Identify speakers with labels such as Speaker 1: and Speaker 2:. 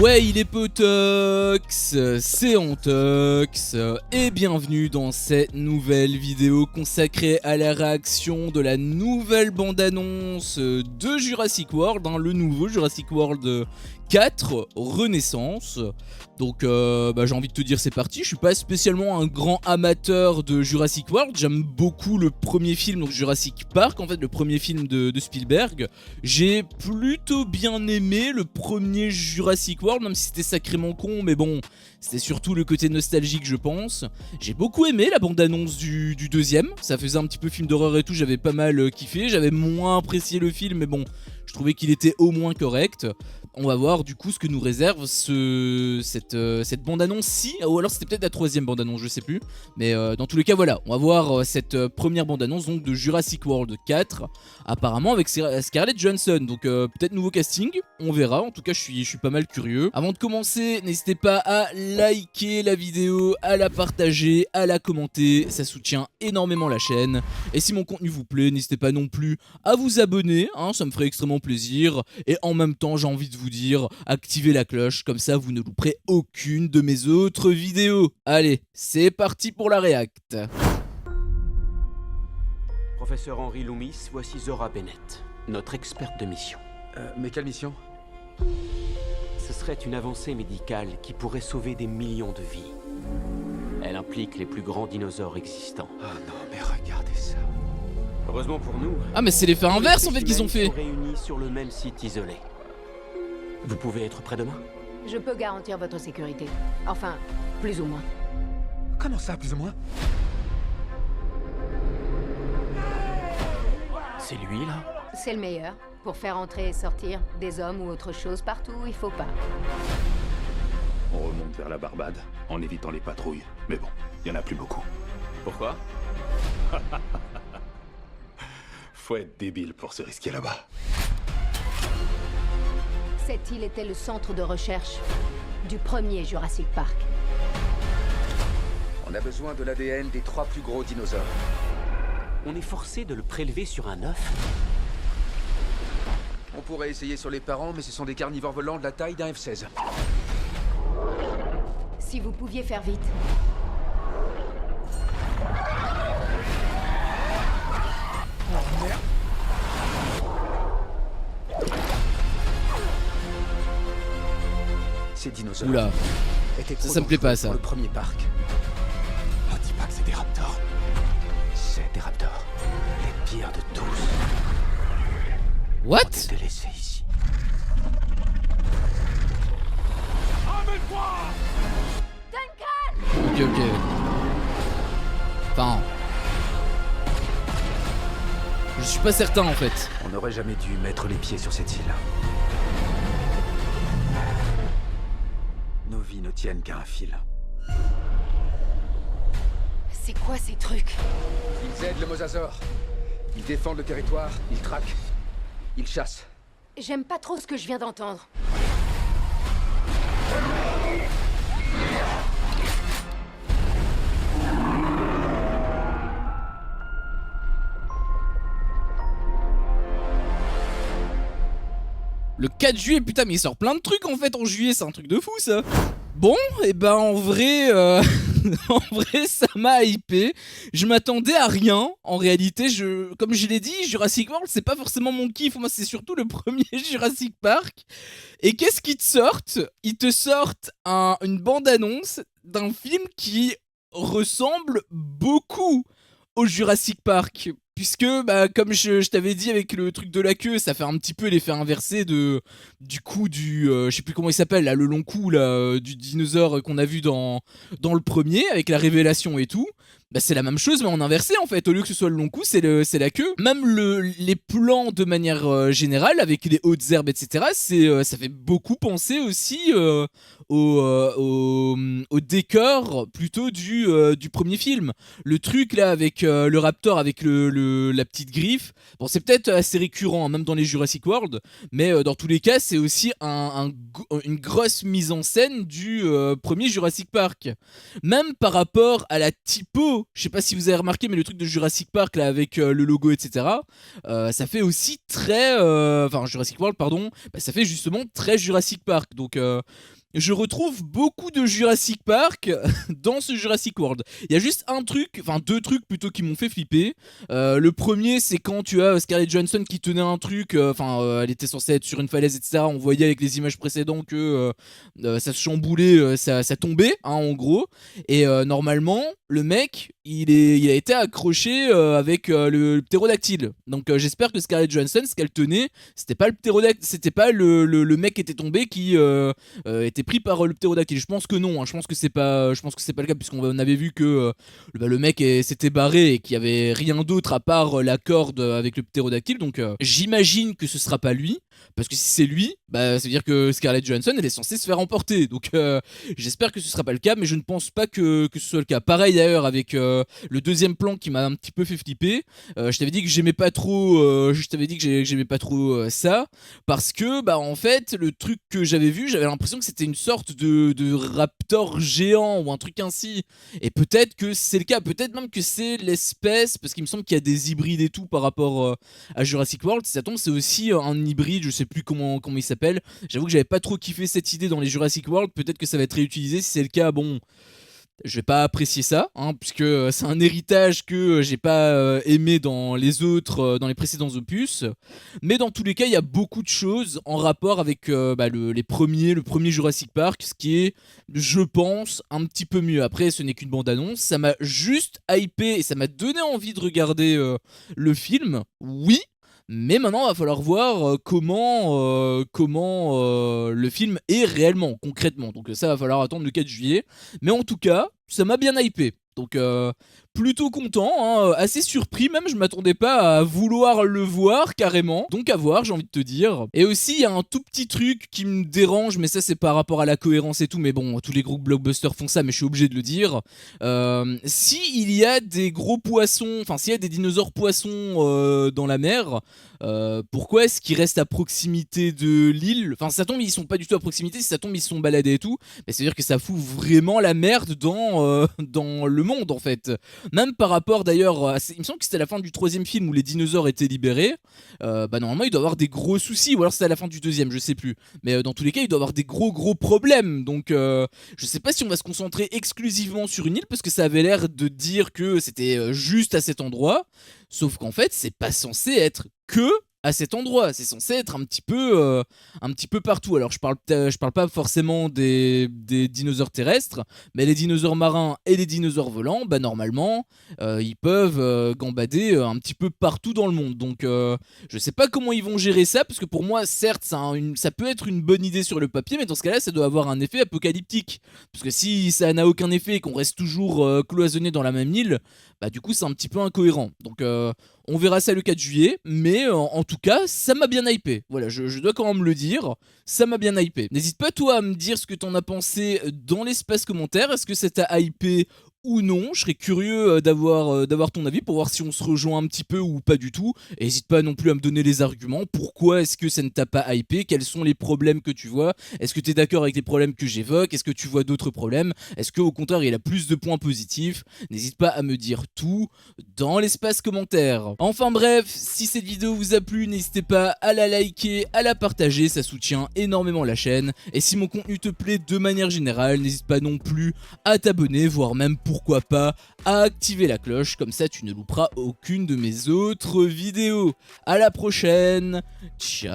Speaker 1: Ouais, il est potox, c'est Antox, et bienvenue dans cette nouvelle vidéo consacrée à la réaction de la nouvelle bande-annonce de Jurassic World, le nouveau Jurassic World 4 Renaissance. Donc j'ai envie de te dire c'est parti. Je suis pas spécialement un grand amateur de Jurassic World, j'aime beaucoup le premier film, donc Jurassic Park, en fait le premier film de Spielberg. J'ai plutôt bien aimé le premier Jurassic World, même si c'était sacrément con, mais bon, c'était surtout le côté nostalgique je pense. J'ai beaucoup aimé la bande-annonce du deuxième, ça faisait un petit peu film d'horreur et tout, j'avais pas mal kiffé. J'avais moins apprécié le film, mais bon, je trouvais qu'il était au moins correct. On va voir du coup ce que nous réserve cette bande-annonce-ci, ou alors c'était peut-être la troisième bande-annonce, je sais plus. Mais dans tous les cas voilà, on va voir cette première bande-annonce donc de Jurassic World 4, apparemment avec Scarlett Johansson. Donc peut-être nouveau casting, on verra, en tout cas je suis pas mal curieux. Avant de commencer, n'hésitez pas à liker la vidéo, à la partager, à la commenter, ça soutient énormément la chaîne. Et si mon contenu vous plaît, n'hésitez pas non plus à vous abonner, ça me ferait extrêmement plaisir. Et en même temps j'ai envie de vous dire, activez la cloche, comme ça vous ne louperez aucune de mes autres vidéos. Allez, c'est parti pour la réact.
Speaker 2: Professeur Henry Loomis, voici Zora Bennett, notre experte de mission.
Speaker 3: Mais quelle mission?
Speaker 2: Ce serait une avancée médicale qui pourrait sauver des millions de vies. Elle implique les plus grands dinosaures existants.
Speaker 3: Ah non, mais regardez ça.
Speaker 2: Heureusement pour nous.
Speaker 1: Ah mais c'est l'effet inverse en fait qu'ils ont fait.
Speaker 2: Sont réunis sur le même site isolé. Vous pouvez être prêt demain?
Speaker 4: Je peux garantir votre sécurité. Enfin, plus ou moins.
Speaker 3: Comment ça, plus ou moins?
Speaker 2: C'est lui là?
Speaker 4: C'est le meilleur. Pour faire entrer et sortir des hommes ou autre chose partout où il faut pas.
Speaker 5: On remonte vers la Barbade, en évitant les patrouilles. Mais bon, il y en a plus beaucoup.
Speaker 2: Pourquoi?
Speaker 5: Faut être débile pour se risquer là-bas.
Speaker 4: Cette île était le centre de recherche du premier Jurassic Park.
Speaker 3: On a besoin de l'ADN des 3 plus gros dinosaures.
Speaker 2: On est forcé de le prélever sur un œuf?
Speaker 3: On pourrait essayer sur les parents, mais ce sont des carnivores volants de la taille d'un F-16.
Speaker 4: Si vous pouviez faire vite.
Speaker 3: Oh merde. Ces dinosaures
Speaker 1: Oula,
Speaker 3: étaient trop
Speaker 1: ça me plaît pas,
Speaker 3: dangereux
Speaker 1: ça.
Speaker 3: pour le premier parc.
Speaker 5: Oh, dis pas que c'est des raptors.
Speaker 3: C'est des raptors.
Speaker 2: Les pires de tous
Speaker 1: what?
Speaker 2: ont été laissés ici.
Speaker 1: Ok. Enfin... je suis pas certain en fait.
Speaker 3: On n'aurait jamais dû mettre les pieds sur cette île. Nos vies ne tiennent qu'à un fil.
Speaker 4: C'est quoi ces trucs?
Speaker 3: Ils aident le mosasaure. Ils défendent le territoire, ils traquent, ils chassent.
Speaker 4: J'aime pas trop ce que je viens d'entendre.
Speaker 1: Le 4 juillet, putain, mais il sort plein de trucs en fait en juillet, c'est un truc de fou ça. Bon, et ben en vrai, en vrai ça m'a hypé. Je m'attendais à rien. En réalité, comme je l'ai dit, Jurassic World c'est pas forcément mon kiff. Moi c'est surtout le premier Jurassic Park. Et qu'est-ce qu'ils te sortent? Ils te sortent une bande-annonce d'un film qui ressemble beaucoup au Jurassic Park. Puisque, comme je t'avais dit avec le truc de la queue, ça fait un petit peu l'effet inversé du coup je sais plus comment il s'appelle, là, le long cou là, du dinosaure qu'on a vu dans le premier, avec la révélation et tout. C'est la même chose mais en inversé en fait, au lieu que ce soit le long cou c'est la queue. Même les plans de manière générale avec les hautes herbes etc, ça fait beaucoup penser aussi au décor plutôt du premier film. Le truc là avec le raptor avec la petite griffe, bon c'est peut-être assez récurrent même dans les Jurassic World, mais dans tous les cas c'est aussi une grosse mise en scène du premier Jurassic Park. Même par rapport à la typo logo. Je sais pas si vous avez remarqué, mais le truc de Jurassic Park là avec le logo, etc. Ça fait aussi très, enfin Jurassic World, pardon. Bah, ça fait justement très Jurassic Park. Donc je retrouve beaucoup de Jurassic Park dans ce Jurassic World. Il y a juste un truc, enfin deux trucs plutôt qui m'ont fait flipper. Le premier, c'est quand tu as Scarlett Johansson qui tenait un truc, elle était censée être sur une falaise, etc. On voyait avec les images précédentes que ça se chamboulait, ça tombait, hein, en gros. Et normalement, le mec, il a été accroché avec le ptérodactyle. Donc j'espère que Scarlett Johansson, ce qu'elle tenait, c'était pas le ptérodactyle, c'était pas le mec qui était tombé qui était pris par le ptérodactyle. Je pense que non, hein. Je pense que c'est pas le cas, puisqu'on avait vu que le mec s'était barré et qu'il y avait rien d'autre à part la corde avec le ptérodactyle. Donc j'imagine que ce sera pas lui, parce que si c'est lui, bah ça veut dire que Scarlett Johansson elle est censée se faire emporter. Donc j'espère que ce sera pas le cas, mais je ne pense pas que ce soit le cas. Pareil d'ailleurs avec le deuxième plan qui m'a un petit peu fait flipper. Je t'avais dit que j'aimais pas trop j'aimais pas trop ça, parce que bah en fait le truc que j'avais vu, j'avais l'impression que c'était une sorte de raptor géant ou un truc ainsi. Et peut-être que c'est le cas, peut-être même que c'est l'espèce, parce qu'il me semble qu'il y a des hybrides et tout par rapport à Jurassic World. Si ça tombe, c'est aussi un hybride, je sais plus comment il s'appelle. J'avoue que j'avais pas trop kiffé cette idée dans les Jurassic World. Peut-être que ça va être réutilisé. Si c'est le cas, bon, je vais pas apprécier ça, hein, puisque c'est un héritage que j'ai pas aimé dans les autres, dans les précédents opus. Mais dans tous les cas, il y a beaucoup de choses en rapport avec le premier Jurassic Park, ce qui est, je pense, un petit peu mieux. Après, ce n'est qu'une bande-annonce, ça m'a juste hypé et ça m'a donné envie de regarder le film, oui. Mais maintenant, il va falloir voir comment le film est réellement, concrètement. Donc ça, va falloir attendre le 4 juillet. Mais en tout cas, ça m'a bien hypé. Donc plutôt content, hein, assez surpris même, je m'attendais pas à vouloir le voir carrément. Donc à voir, j'ai envie de te dire. Et aussi, il y a un tout petit truc qui me dérange, mais ça c'est par rapport à la cohérence et tout. Mais bon, tous les gros blockbusters font ça, mais je suis obligé de le dire. Si il y a des gros poissons, enfin s'il y a des dinosaures poissons dans la mer, pourquoi est-ce qu'ils restent à proximité de l'île? Enfin si ça tombe, ils sont pas du tout à proximité, si ça tombe, ils se sont baladés et tout. Mais c'est-à-dire que ça fout vraiment la merde dans le monde en fait. Même par rapport d'ailleurs, il me semble que c'était à la fin du 3e film où les dinosaures étaient libérés. Normalement il doit y avoir des gros soucis, ou alors c'était à la fin du 2e, je sais plus. Mais dans tous les cas il doit y avoir des gros problèmes. Donc je sais pas si on va se concentrer exclusivement sur une île, parce que ça avait l'air de dire que c'était juste à cet endroit. Sauf qu'en fait c'est pas censé être que à cet endroit, c'est censé être un petit peu partout. Alors je parle pas forcément des dinosaures terrestres, mais les dinosaures marins et les dinosaures volants, bah normalement ils peuvent gambader un petit peu partout dans le monde. Donc je sais pas comment ils vont gérer ça, parce que pour moi certes ça peut être une bonne idée sur le papier, mais dans ce cas là ça doit avoir un effet apocalyptique, parce que si ça n'a aucun effet et qu'on reste toujours cloisonné dans la même île, bah du coup c'est un petit peu incohérent. Donc on verra ça le 4 juillet, mais en tout cas, ça m'a bien hypé. Voilà, je dois quand même le dire, ça m'a bien hypé. N'hésite pas toi à me dire ce que t'en as pensé dans l'espace commentaire. Est-ce que ça t'a hypé ou non? Je serais curieux d'avoir ton avis pour voir si on se rejoint un petit peu ou pas du tout. Et n'hésite pas non plus à me donner les arguments. Pourquoi est-ce que ça ne t'a pas hypé? Quels sont les problèmes que tu vois? Est-ce que tu es d'accord avec les problèmes que j'évoque? Est-ce que tu vois d'autres problèmes? Est-ce qu'au contraire il a plus de points positifs? N'hésite pas à me dire tout dans l'espace commentaire. Enfin bref, si cette vidéo vous a plu, n'hésitez pas à la liker, à la partager, ça soutient énormément la chaîne. Et si mon contenu te plaît de manière générale, n'hésite pas non plus à t'abonner, voire même pourquoi pas à activer la cloche, comme ça tu ne louperas aucune de mes autres vidéos. À la prochaine, ciao.